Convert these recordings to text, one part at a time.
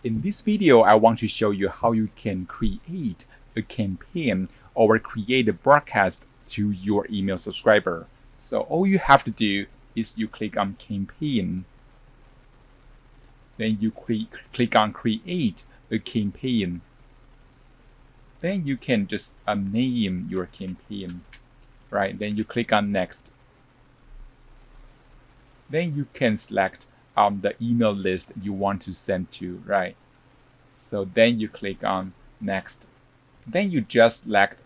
In this video, I want to show you how you can create a campaign or create a broadcast to your email subscriber. So all you have to do is you click on campaign. Then you click on create a campaign. Then you can just name your campaign, right? Then you click on next. Then you can select the email list you want to send to, right? So then you click on next. Then you just select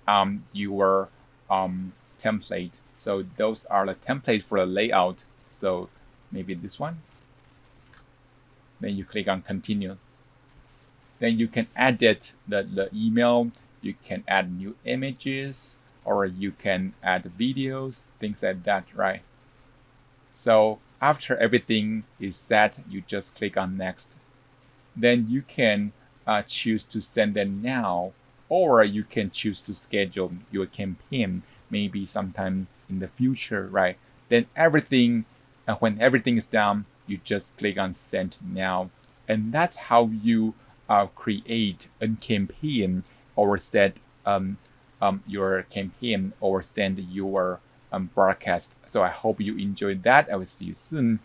your template. So those are the template for the layout. So maybe this one. Then you click on continue. Then you can edit the email. You can add new images, or you can add videos, things like that, right? So after everything is set, you just click on next. Then you can choose to send them now, or you can choose to schedule your campaign maybe sometime in the future, right? Then everything, when everything is done, you just click on send now. And that's how you create a campaign or set your campaign or send your broadcast. So I hope you enjoyed that. I will see you soon.